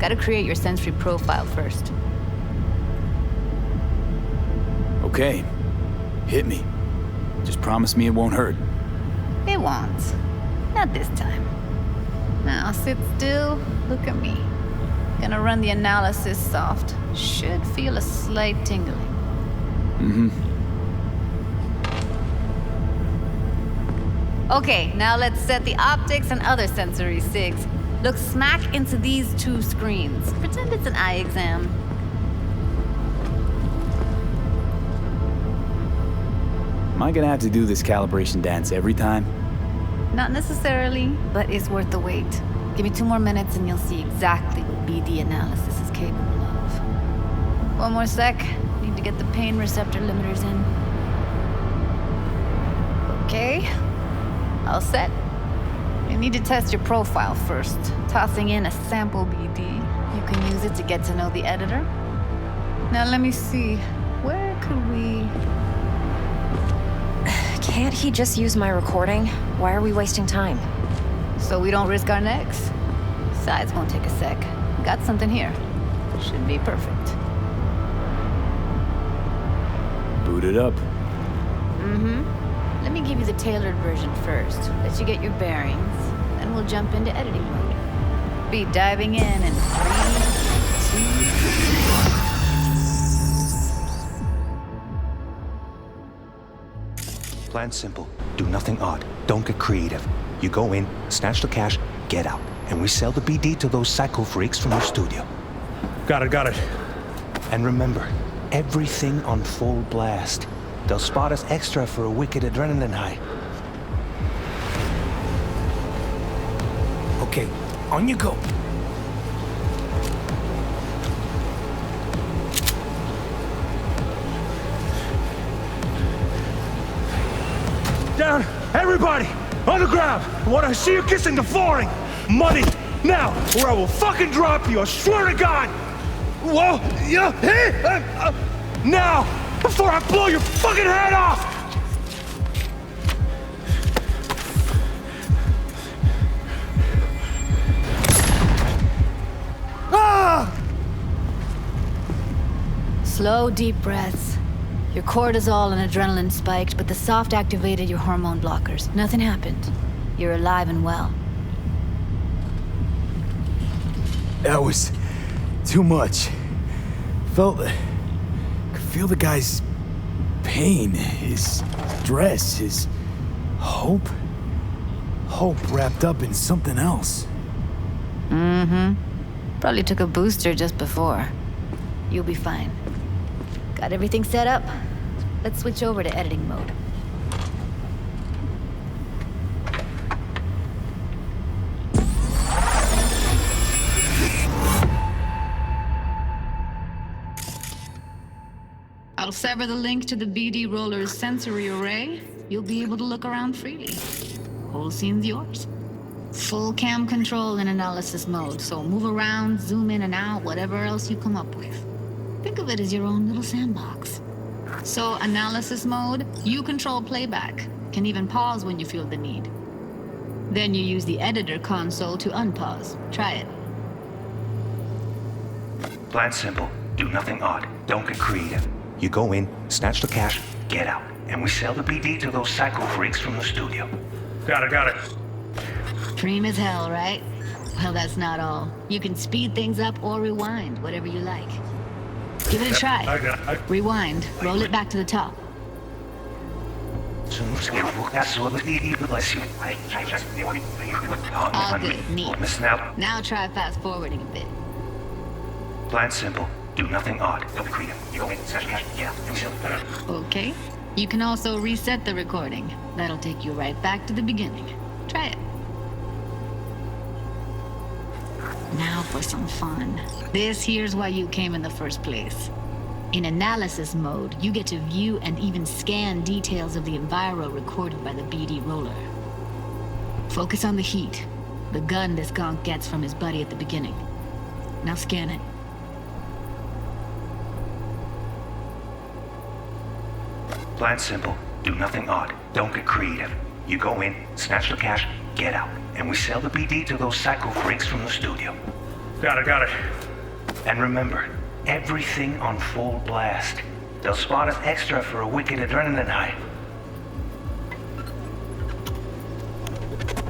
Gotta create your sensory profile first. Okay. Hit me. Just promise me it won't hurt. It won't. Not this time. Now sit still, look at me. Gonna run the analysis soft. Should feel a slight tingling. Okay, now let's set the optics and other sensory sigs. Look smack into these two screens. Pretend it's an eye exam. Am I gonna have to do this calibration dance every time? Not necessarily, but it's worth the wait. Give me 2 more minutes and you'll see exactly what BD analysis is capable of. 1 more sec. Need to get the pain receptor limiters in. Okay. All set. You need to test your profile first. Tossing in a sample BD. You can use it to get to know the editor. Now let me see. Where could we... Can't he just use my recording? Why are we wasting time? So we don't risk our necks? Besides, won't take a sec. Got something here. Should be perfect. Boot it up. Let me give you the tailored version first. Let you get your bearings. Then we'll jump into editing mode. Be diving in 3, 2... Plan simple. Do nothing odd. Don't get creative. You go in, snatch the cash, get out. And we sell the BD to those psycho freaks from the studio. Got it. And remember, everything on full blast. They'll spot us extra for a wicked adrenaline high. Okay, on you go. Down! Everybody! On the ground! I want to see you kissing the flooring! Money! Now! Or I will fucking drop you! I swear to God! Whoa! Yeah! Hey! Now! Before I blow your fucking head off! Ah! Slow, deep breaths. Your cortisol and adrenaline spiked, but the soft activated your hormone blockers. Nothing happened. You're alive and well. That was too much. Could feel the guy's pain, his stress, his hope. Hope wrapped up in something else. Probably took a booster just before. You'll be fine. Got everything set up? Let's switch over to editing mode. I'll sever the link to the BD Roller's sensory array. You'll be able to look around freely. Whole scene's yours. Full cam control in analysis mode, so move around, zoom in and out, whatever else you come up with. Think of it as your own little sandbox. So, analysis mode, you control playback. Can even pause when you feel the need. Then you use the editor console to unpause. Try it. Plan simple. Do nothing odd. Don't get creative. You go in, snatch the cash, get out. And we sell the BD to those psycho freaks from the studio. Got it. Dream as hell, right? Well, that's not all. You can speed things up or rewind, whatever you like. Give it a try. Rewind. Roll it back to the top. All good. Neat. Now try fast forwarding a bit. Plan simple. Do nothing odd. Don't be creative. You go in, snatch the cash, get out. Okay. You can also reset the recording. That'll take you right back to the beginning. Try it. Now for some fun. This here's why you came in the first place. In analysis mode, you get to view and even scan details of the enviro recorded by the BD roller. Focus on the heat, the gun this gonk gets from his buddy at the beginning. Now scan it. Plan simple. Do nothing odd. Don't get creative. You go in, snatch the cash, get out. And we sell the BD to those psycho freaks from the studio. Got it. And remember, everything on full blast. They'll spot us extra for a wicked adrenaline high.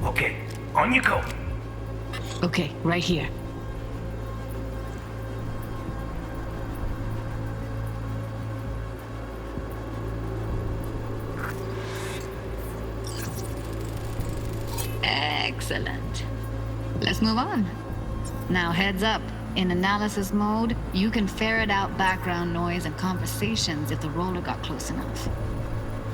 Okay, on you go. Okay, right here. Excellent. Let's move on. Now heads up. In analysis mode, you can ferret out background noise and conversations if the roller got close enough.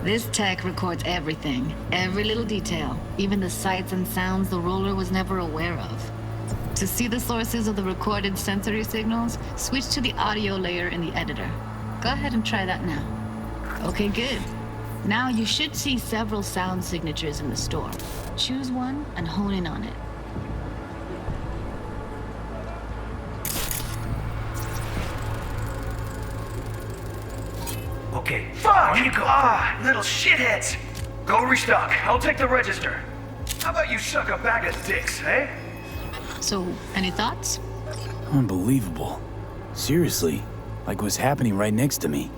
This tech records everything, every little detail, even the sights and sounds the roller was never aware of. To see the sources of the recorded sensory signals, switch to the audio layer in the editor. Go ahead and try that now. Okay, good. Now you should see several sound signatures in the store. Choose one and hone in on it. Okay, fuck! On you go. Little shitheads! Go restock. I'll take the register. How about you suck a bag of dicks, eh? So, any thoughts? Unbelievable. Seriously, like what's happening right next to me.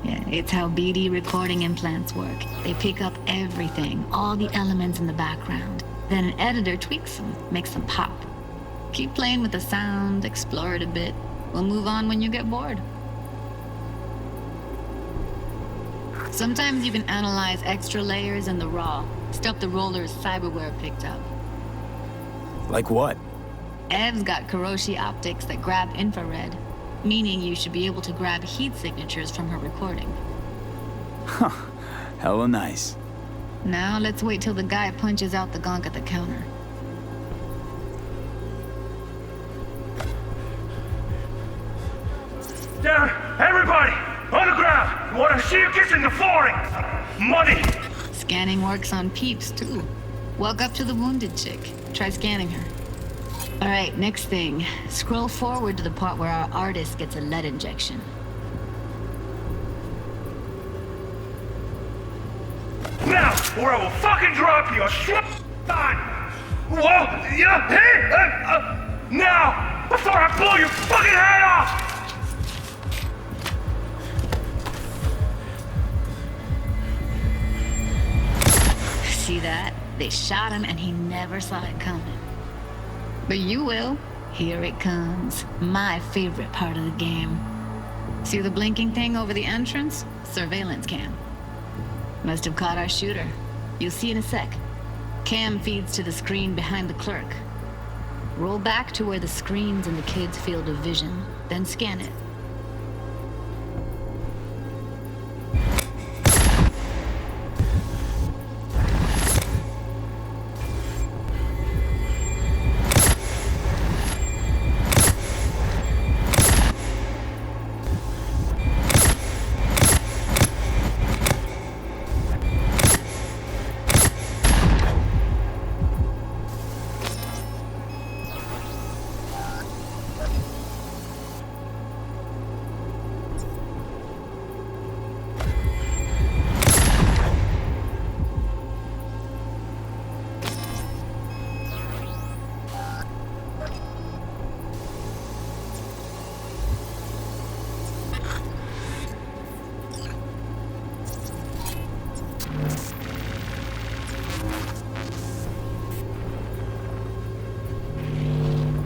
Yeah, it's how BD recording implants work. They pick up everything, all the elements in the background. Then an editor tweaks them, makes them pop. Keep playing with the sound, explore it a bit. We'll move on when you get bored. Sometimes you can analyze extra layers in the raw, stuff the roller's cyberware picked up. Like what? Ev's got Kiroshi optics that grab infrared, meaning you should be able to grab heat signatures from her recording. Huh. Hella nice. Now let's wait till the guy punches out the gonk at the counter. Down, everybody! On the ground! I want to see you kissing the flooring! Money! Scanning works on peeps, too. Walk up to the wounded chick. Try scanning her. All right, next thing. Scroll forward to the part where our artist gets a lead injection. Now, or I will fucking drop you! On! Whoa! Yeah! Hey! Now! Before I blow your fucking head off! See that? They shot him and he never saw it coming. But you will. Here it comes. My favorite part of the game. See the blinking thing over the entrance? Surveillance cam. Must have caught our shooter. You'll see in a sec. Cam feeds to the screen behind the clerk. Roll back to where the screen's in the kid's field of vision, then scan it.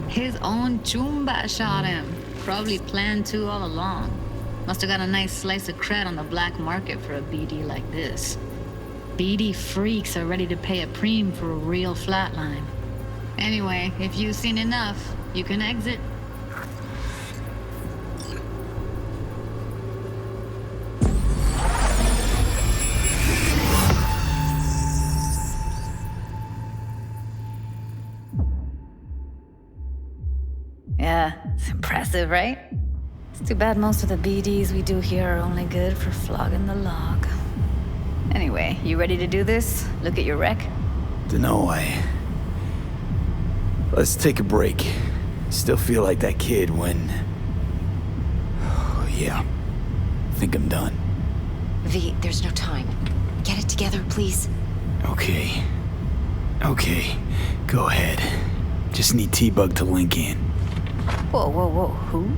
His own Chumba shot him. Probably planned to all along. Must have got a nice slice of cred on the black market for a BD like this. BD freaks are ready to pay a preem for a real flatline. Anyway, if you've seen enough, you can exit. Yeah, it's impressive, right? It's too bad most of the BDs we do here are only good for flogging the log. Anyway, you ready to do this? Look at your wreck? Dunno, Let's take a break. Still feel like that kid when... Oh, yeah. Think I'm done. V, there's no time. Get it together, please. Okay. Okay. Go ahead. Just need T-Bug to link in. Whoa, whoa, whoa, who?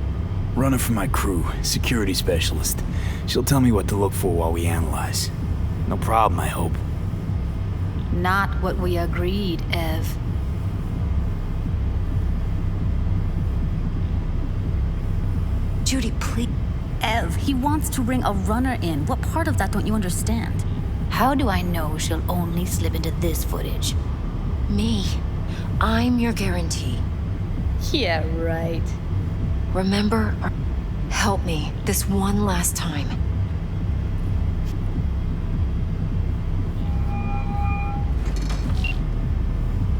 Runner for my crew, security specialist. She'll tell me what to look for while we analyze. No problem, I hope. Not what we agreed, Ev. Judy, please. Ev, he wants to bring a runner in. What part of that don't you understand? How do I know she'll only slip into this footage? Me. I'm your guarantee. Yeah, right. Remember? Help me this one last time.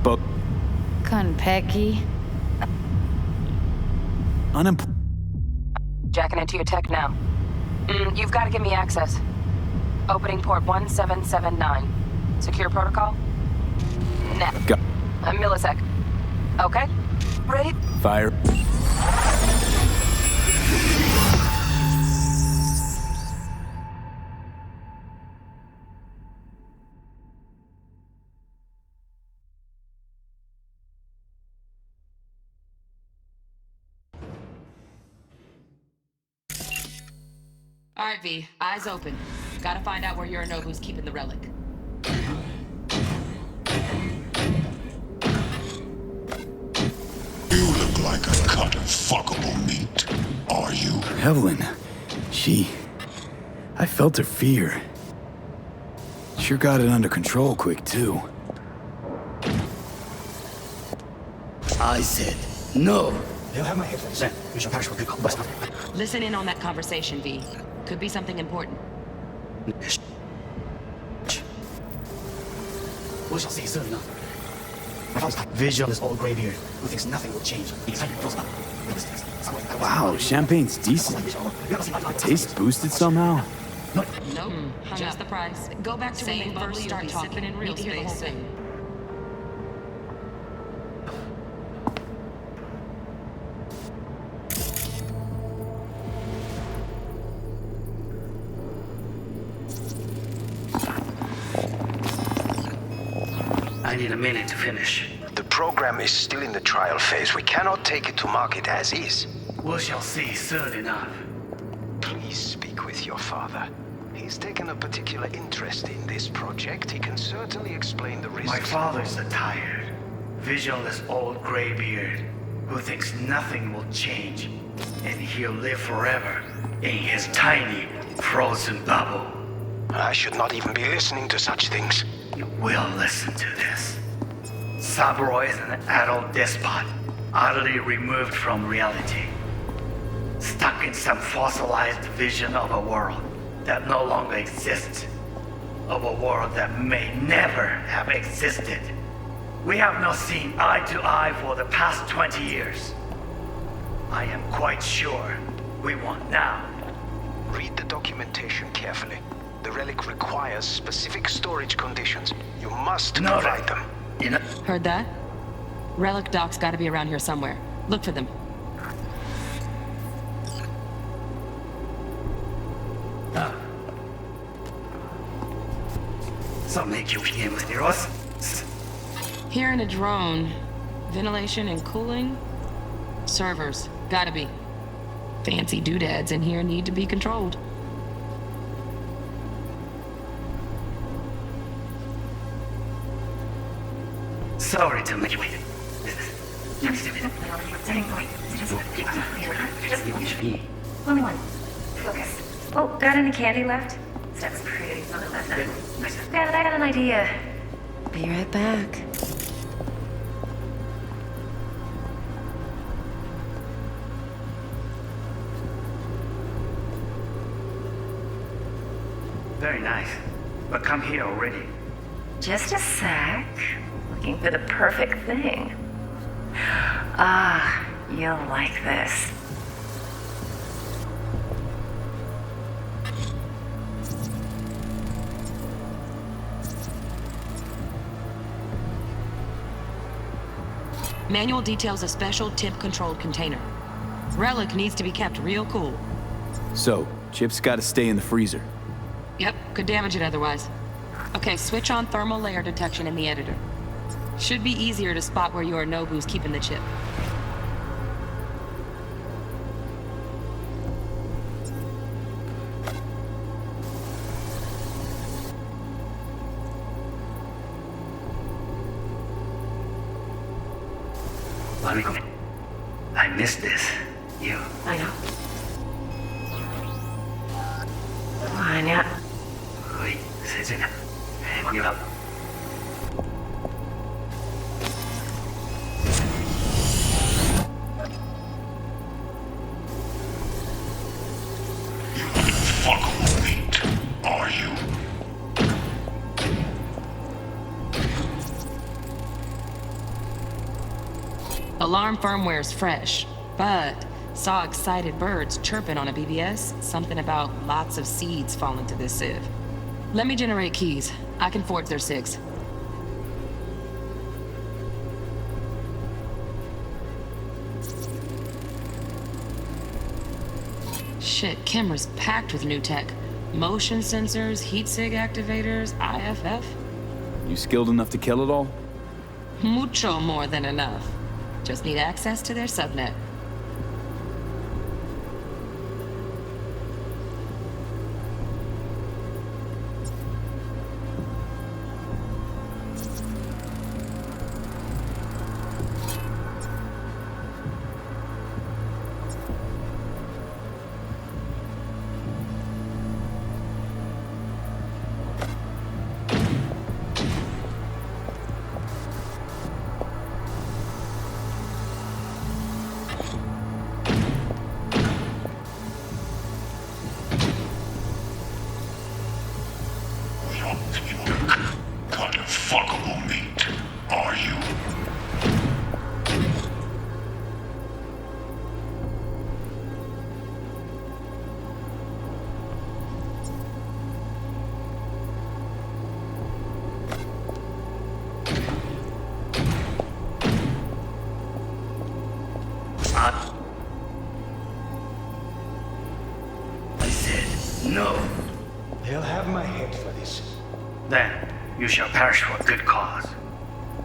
But Konpeki. Jacking into your tech now. You've got to give me access. Opening port 1779. Secure protocol? Nah. Go. A millisec. Okay. Ready? Fire. All right, V. Eyes open. Gotta find out where Yorinobu's keeping the relic. You look like a cut of fuckable meat. Are you? Evelyn. I felt her fear. Sure got it under control quick, too. I said no. Listen in on that conversation, V. Could be something important. Visual is old graybeard who thinks nothing will change. Wow, champagne's decent. Taste boosted somehow? Nope. Just the price. Go back to when they first start talking in real space. I need a minute to finish. The program is still in the trial phase. We cannot take it to market as is. We shall see soon enough. Please speak with your father. He's taken a particular interest in this project. He can certainly explain the risks. My father's a tired, visionless old graybeard who thinks nothing will change, and he'll live forever in his tiny, frozen bubble. I should not even be listening to such things. You will listen to this. Saburo is an adult despot, utterly removed from reality. Stuck in some fossilized vision of a world that no longer exists. Of a world that may never have existed. We have not seen eye to eye for the past 20 years. I am quite sure we won't now. Read the documentation carefully. The relic requires specific storage conditions. You must provide them. Heard that? Relic doc's gotta be around here somewhere. Look for them. Something you came with yours? Here in a drone. Ventilation and cooling? Servers. Gotta be. Fancy doodads in here need to be controlled. Sorry to make you wait. Only one. Focus. Oh, got any candy left? Stuff's pretty solid left. I got an idea. Be right back. Very nice. But come here already. Just a sec. Looking for the perfect thing. Ah, you'll like this. Manual details a special temp-controlled container. Relic needs to be kept real cool. So, chips gotta stay in the freezer. Yep, could damage it otherwise. Okay, switch on thermal layer detection in the editor. Should be easier to spot where Yorinobu's keeping the chip. I missed this. You. I know. 아니야. 어이, 세진아. 해보기라. Fuckable meat, are you? Alarm firmware's fresh, but saw excited birds chirping on a BBS. Something about lots of seeds falling to this sieve. Let me generate keys. I can forge their SIGs. Shit, camera's packed with new tech. Motion sensors, heat sig activators, IFF. You skilled enough to kill it all? Mucho more than enough. Just need access to their subnet. Kind of fuckable meat, are you? I said no. They'll have my head for this. Then you shall perish for a good cause.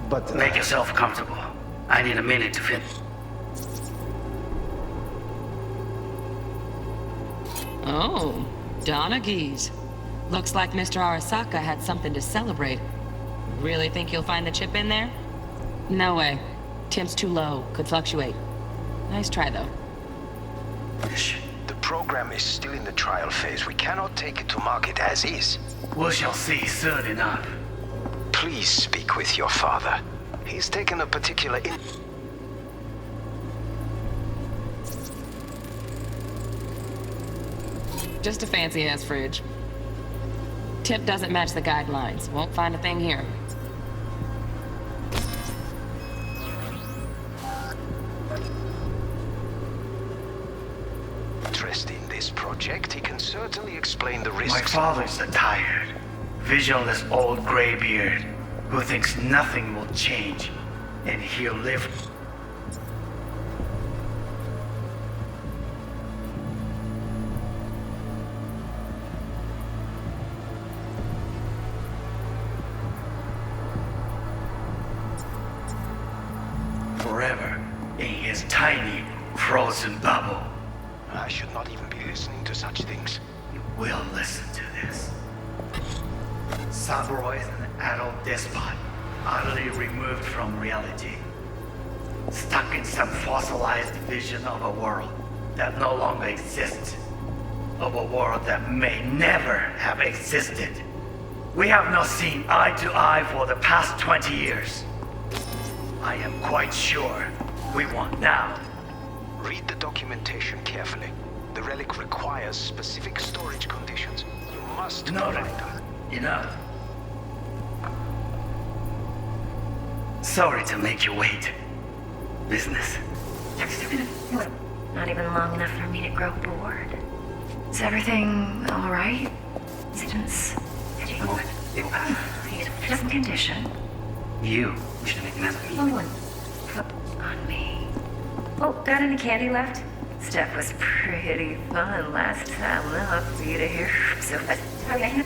But Make yourself comfortable. I need a minute to finish. Oh, Donaghy's. Looks like Mr. Arasaka had something to celebrate. Really think you'll find the chip in there? No way. Temp's too low. Could fluctuate. Nice try, though. the program is still in the trial phase. We cannot take it to market as is. We shall see soon enough. Please speak with your father. He's taken a particular Just a fancy-ass fridge. Tip doesn't match the guidelines. Won't find a thing here. interest in this project. He can certainly explain the My risks. father's a tired, visionless old graybeard who thinks nothing will change, and he'll live. Forever in his tiny, frozen bubble. I should not even be listening to such things. You will listen to this. Saburo is an adult despot, utterly removed from reality. Stuck in some fossilized vision of a world that no longer exists. Of a world that may never have existed. We have not seen eye to eye for the past 20 years. I am quite sure we want now. Read the documentation carefully. The relic requires specific storage conditions. You must No, provide them. enough. Sorry to make you wait. Business. Not even long enough for me to grow bored. Is everything all right? Students, A moment. It will pass. just condition. You should make an ass of me. Someone on me. Oh, got any candy left? Stuff was pretty fun last time. I'll for you to hear. So fast. Okay.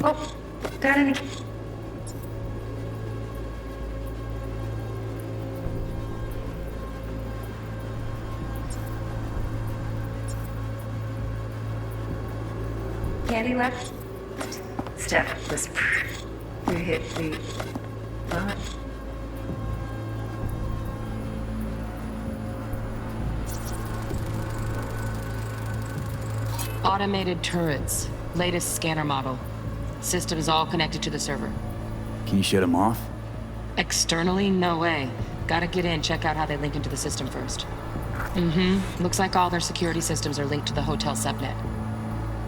Oh, got any? Candy candy left? Steph was pretty fun. Automated turrets. Latest scanner model. Systems all connected to the server. Can you shut them off? Externally, no way. Gotta get in, check out how they link into the system first. Looks like all their security systems are linked to the hotel subnet.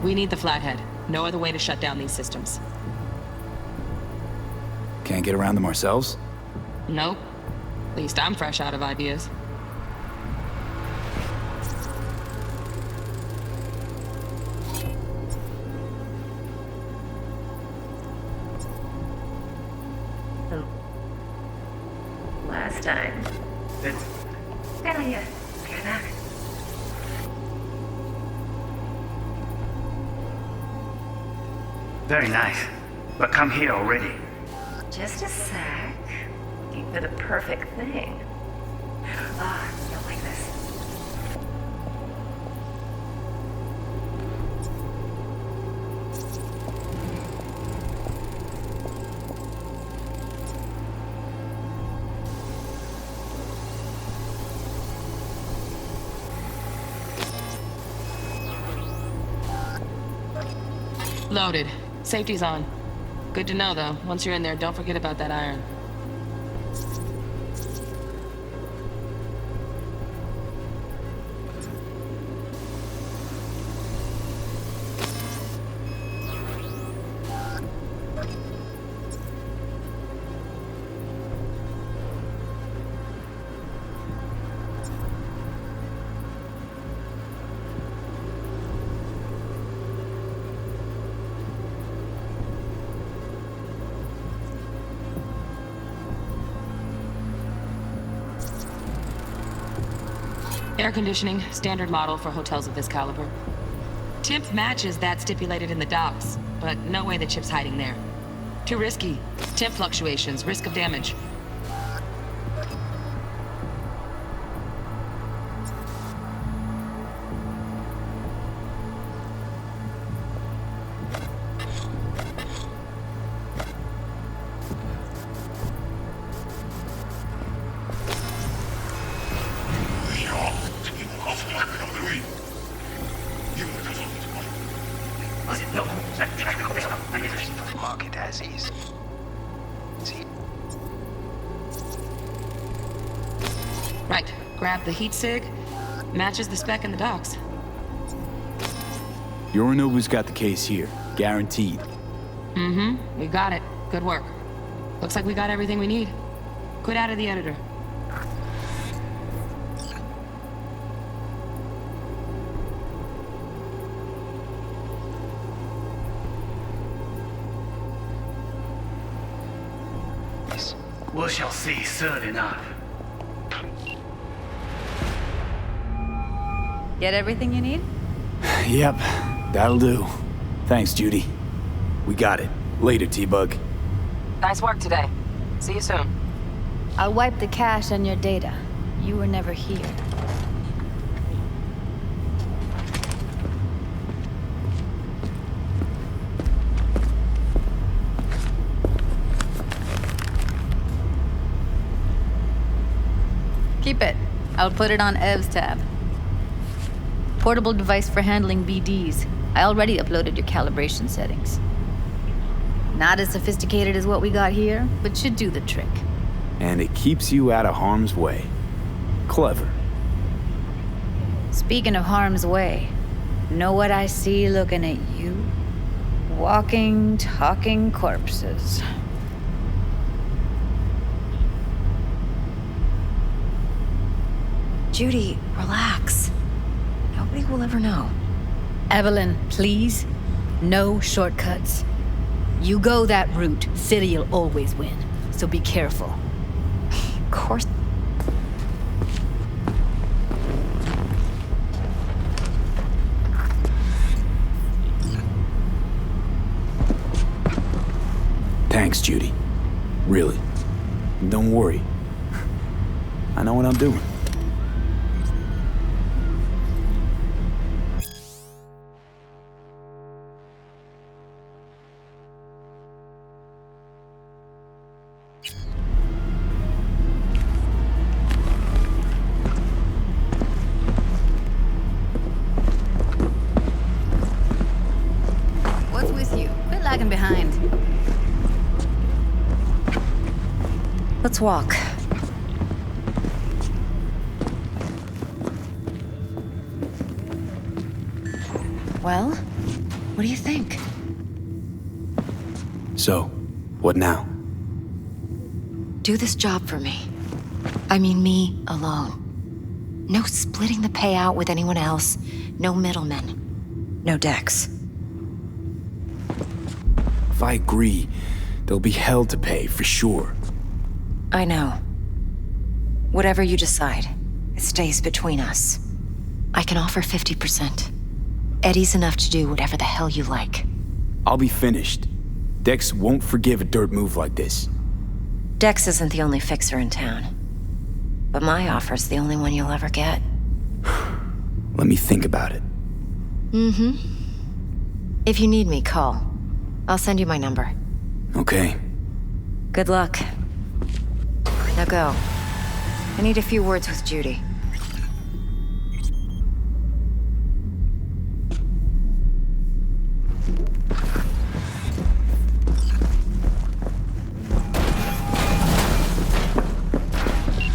We need the flathead. No other way to shut down these systems. Can't get around them ourselves? Nope. At least I'm fresh out of ideas. Last time. Hell yeah. Get back. Very nice. But come here already. Just a sec. Looking for the perfect thing. Ah, don't like this. Loaded. Safety's on. Good to know, though. Once you're in there, don't forget about that iron. Air conditioning, standard model for hotels of this caliber. Temp matches that stipulated in the docs, but no way the chip's hiding there. Too risky. Temp fluctuations, risk of damage. Mark it as is. See? Right. Grab the heat sig. Matches the spec in the docs. Yorinobu's got the case here. Guaranteed. We got it. Good work. Looks like we got everything we need. Quit out of the editor. We shall see soon enough. Get everything you need? Yep, that'll do. Thanks, Judy. We got it. Later, T-Bug. Nice work today. See you soon. I'll wipe the cache on your data. You were never here. Keep it. I'll put it on Ev's tab. Portable device for handling BDs. I already uploaded your calibration settings. Not as sophisticated as what we got here, but should do the trick. And it keeps you out of harm's way. Clever. Speaking of harm's way, know what I see looking at you? Walking, talking corpses. Judy, relax. Nobody will ever know. Evelyn, please. No shortcuts. You go that route, City'll always win. So be careful. Of course. Thanks, Judy. Really. Don't worry. I know what I'm doing. What's with you? Quit lagging behind. Let's walk. Well, what do you think? So, what now? Do this job for me. I mean, me alone. No splitting the payout with anyone else. No middlemen. No Dex. If I agree, there'll be hell to pay, for sure. I know. Whatever you decide, it stays between us. I can offer 50%. Eddie's enough to do whatever the hell you like. I'll be finished. Dex won't forgive a dirt move like this. Dex isn't the only fixer in town. But my offer's the only one you'll ever get. Let me think about it. Mm-hmm. If you need me, call. I'll send you my number. Okay. Good luck. Now go. I need a few words with Judy.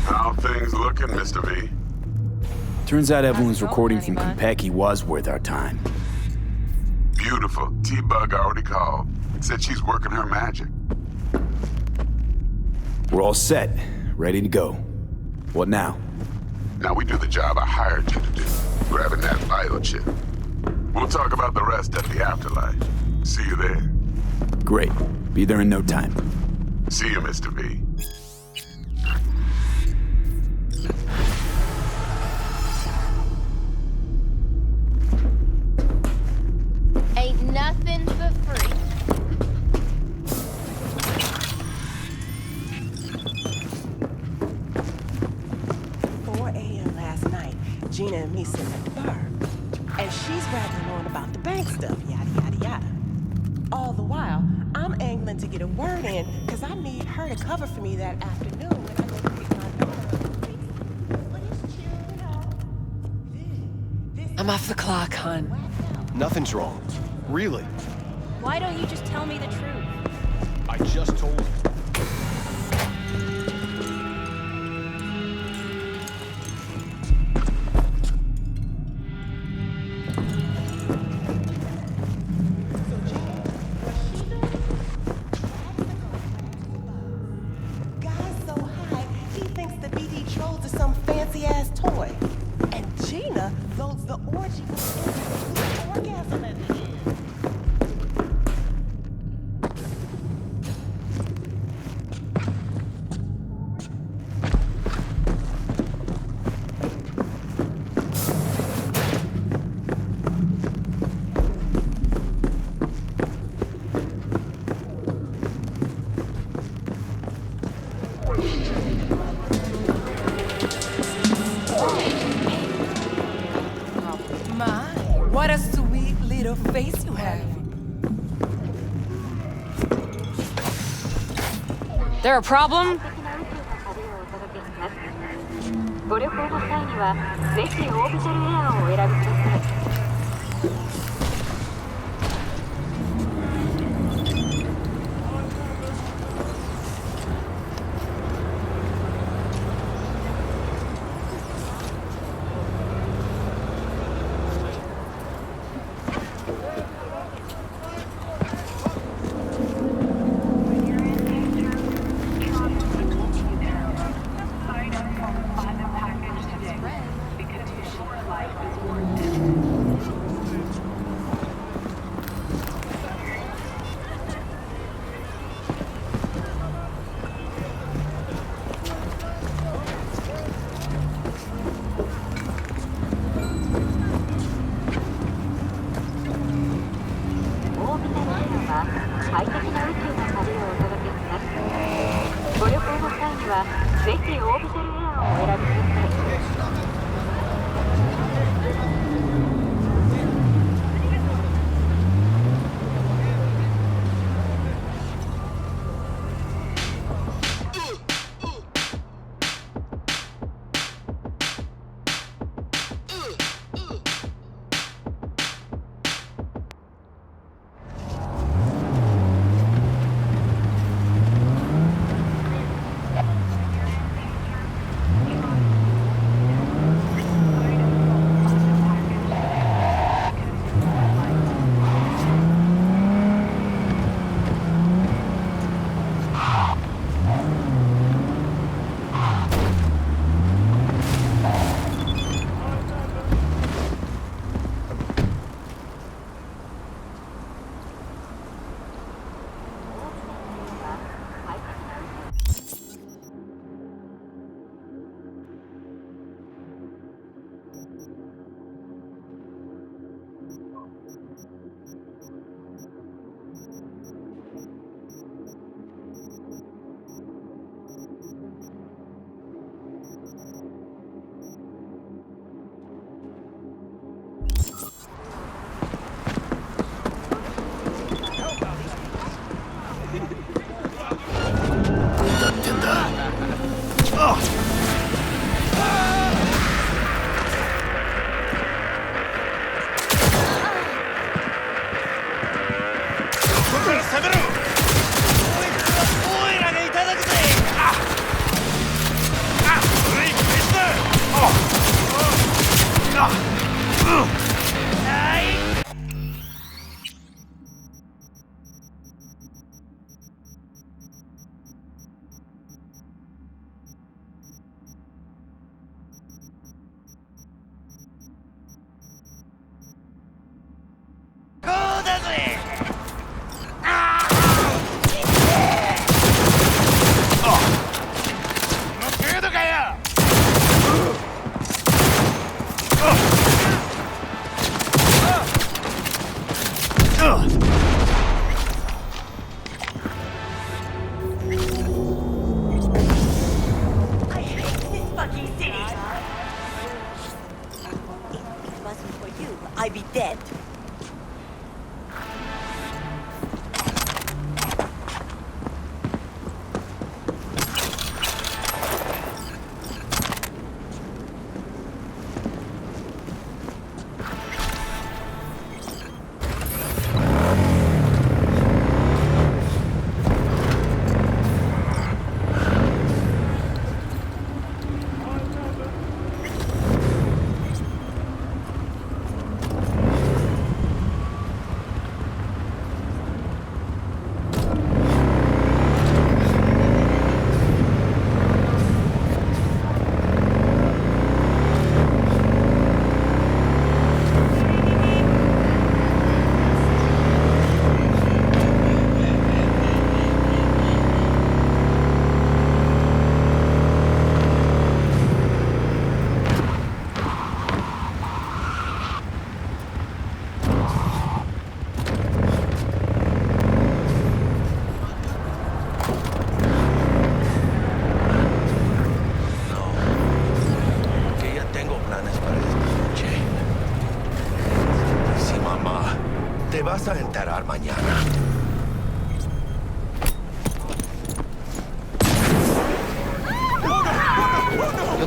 How things looking, Mr. V? Turns out Evelyn's recording from Konpeki was worth our time. Beautiful. T-Bug already called. Said she's working her magic. We're all set, ready to go. What now? Now we do the job I hired you to do, grabbing that biochip. We'll talk about the rest at the afterlife. See you there. Great. Be there in no time. See you, Mr. V. Ain't nothing for free. Gina and me sitting at the bar. And she's rattling on about the bank stuff, yada, yada, yada. All the while, I'm angling to get a word in, because I need her to cover for me that afternoon when I go to pick my daughter up. But it's chill, I'm off the clock, hon. Nothing's wrong. Really. Why don't you just tell me the truth? I just told you. What a sweet little face you have. There a problem? ご旅行の際にはぜひオービタルエアーをお選びください。快適な宇宙の旅をお届けします。ご旅行の際にはぜひオービタルエアーをお選びください。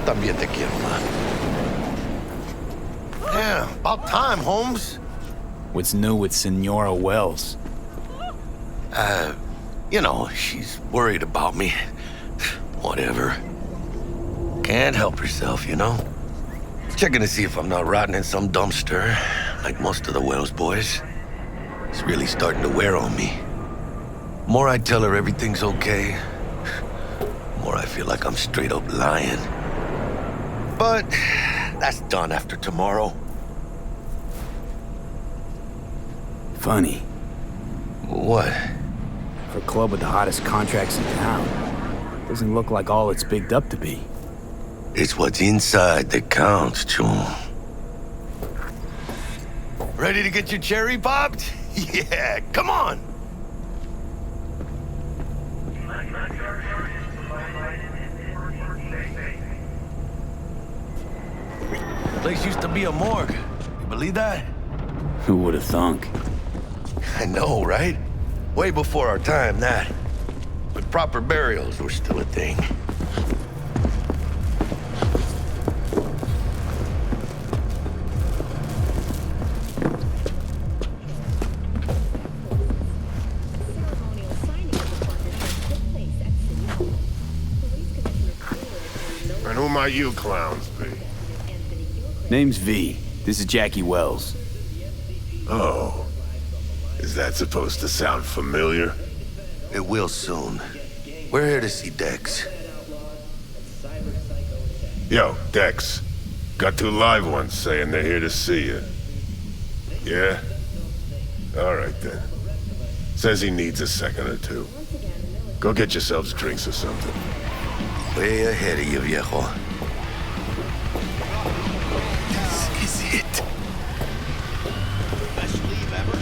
también te quiero, man. Yeah, about time, Holmes. What's new with Senora Wells? You know, she's worried about me. Whatever. Can't help herself, you know? Checking to see if I'm not rotting in some dumpster, like most of the Wells boys. It's really starting to wear on me. More I tell her everything's okay, more I feel like I'm straight up lying. But that's done after tomorrow. Funny. What? For a club with the hottest contracts in town, doesn't look like all it's bigged up to be. It's what's inside that counts, Chum. Ready to get your cherry popped? Yeah, come on! Place used to be a morgue. You believe that? Who would have thunk? I know, right? Way before our time, that. But proper burials were still a thing. And who might you clowns be? Name's V. This is Jackie Wells. Oh. Is that supposed to sound familiar? It will soon. We're here to see Dex. Yo, Dex. Got two live ones saying they're here to see you. Yeah? Alright then. Says he needs a second or two. Go get yourselves drinks or something. Way ahead of you, viejo. This is it. Best leave ever.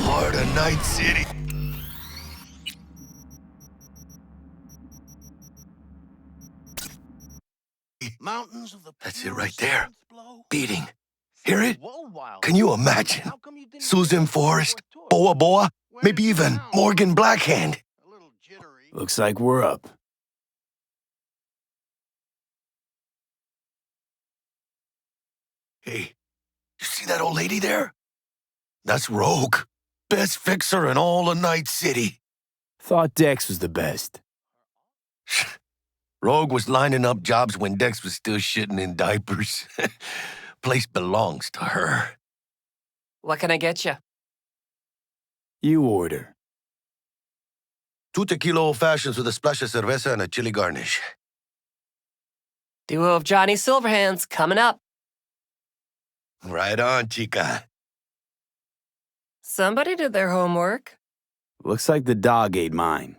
Heart of Night City. Mountains of the That's it right there. Beating. Hear it? Can you imagine? Susan Forrest, Boa Boa, maybe even Morgan Blackhand. Looks like we're up. Hey, you see that old lady there? That's Rogue. Best fixer in all of Night City. Thought Dex was the best. Rogue was lining up jobs when Dex was still shitting in diapers. Place belongs to her. What can I get you? You order. 2 tequila old fashions with a splash of cerveza and a chili garnish. Duo of Johnny Silverhands coming up. Right on, chica. Somebody did their homework. Looks like the dog ate mine.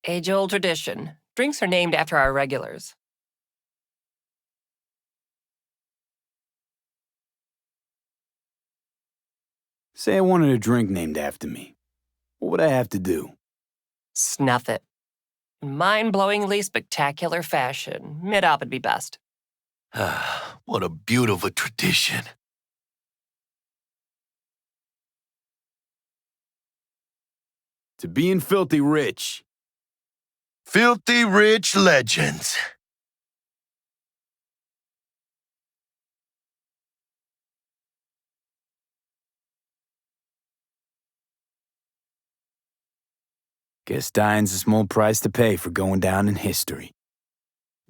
Age-old tradition. Drinks are named after our regulars. Say I wanted a drink named after me. What would I have to do? Snuff it. In mind-blowingly spectacular fashion. Mid-op would be best. What a beautiful tradition. To being filthy rich. Filthy rich legends. Guess dying's a small price to pay for going down in history.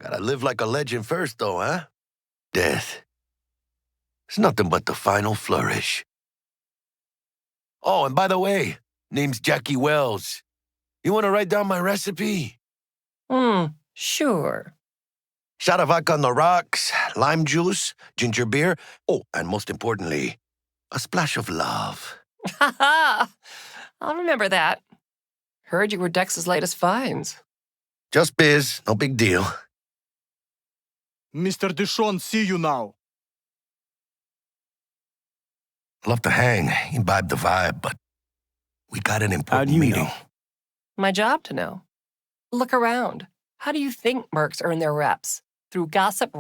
Gotta live like a legend first, though, huh? Death. It's nothing but the final flourish. Oh, and by the way, name's Jackie Wells. You want to write down my recipe? Sure. Shot of vodka on the rocks, lime juice, ginger beer. Oh, and most importantly, a splash of love. Ha ha! I'll remember that. Heard you were Dex's latest finds. Just biz, no big deal. Mr. Dishon, see you now. Love to hang, imbibe the vibe, but we got an How important do you meeting. know? My job to know. Look around. How do you think mercs earn their reps? Through gossip?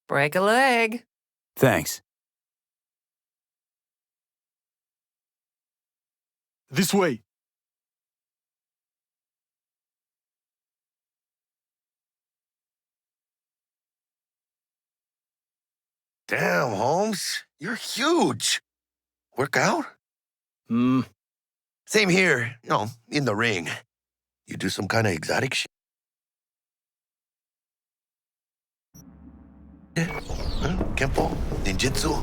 Break a leg. Thanks. This way. Damn, Holmes. You're huge. Work out? Same here. You know, in the ring. You do some kind of exotic shit? Huh? Kempo? Ninjutsu?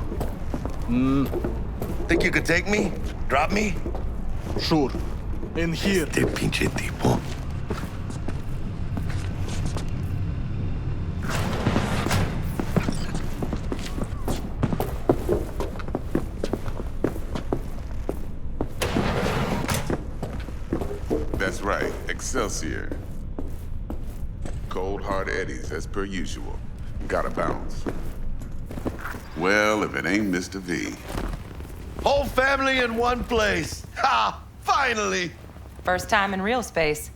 Think you could take me? Drop me? Sure. In here. Este pinche tipo. That's right, Excelsior. Cold hard eddies, as per usual. Gotta bounce. Well, if it ain't Mr. V. Whole family in one place. Ha! Finally! First time in real space.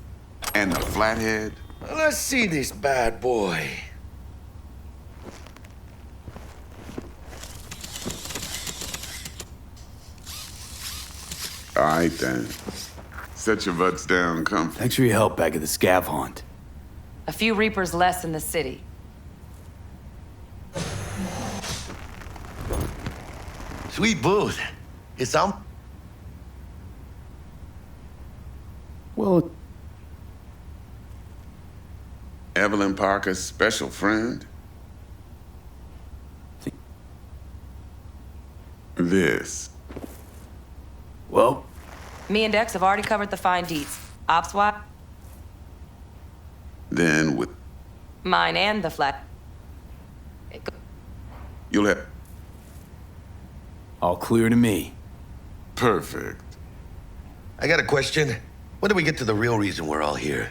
And the flathead? Let's see this bad boy. All right, then. Set your butts down, comfy. Thanks for your help back at the scav hunt. A few Reapers less in the city. Sweet booth. It's Well, Evelyn Parker's special friend? This. well, Me and Dex have already covered the fine deets. Ops swap, Then with mine and the flat. you'll have all clear to me. perfect. I got a question. When do we get to the real reason we're all here?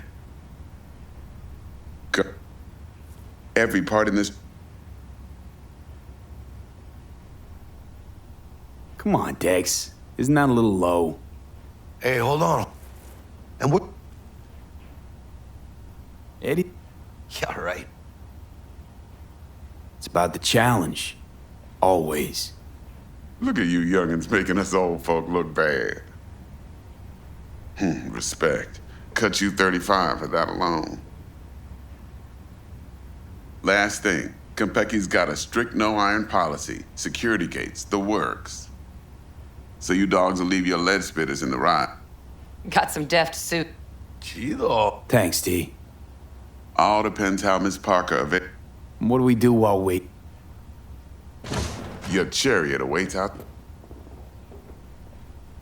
Every part in this. Come on, Dex. Isn't that a little low? Hey, hold on. And what? Eddie? Yeah, right. It's about the challenge. Always. Look at you youngins making us old folk look bad. Respect. Cut you 35 for that alone. Last thing, Konpeki's got a strict no-iron policy. Security gates, the works. So you dogs will leave your lead spitters in the ride. Got some deft suit. Chido. Thanks, T. All depends how Miss Parker What do we do while we... Your chariot awaits out.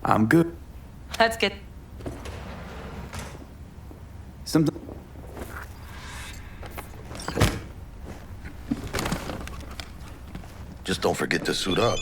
I'm good. Let's get... Something... Just don't forget to suit up.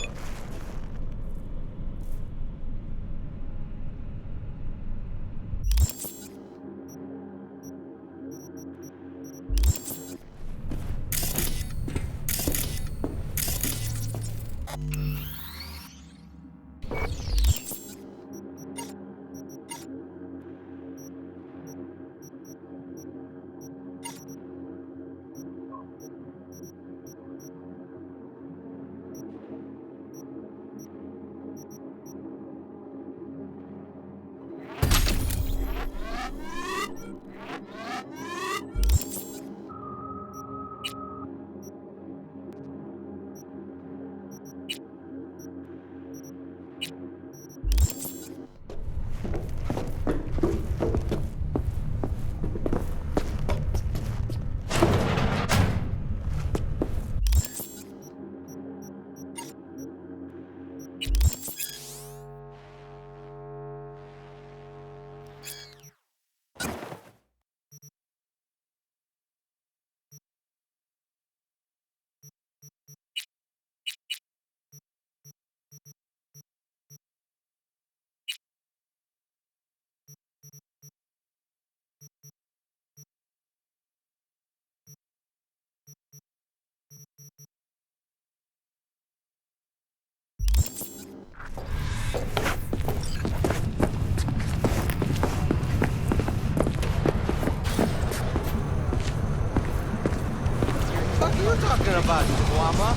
talking about, Guama?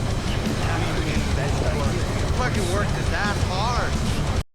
You fucking worked his ass hard.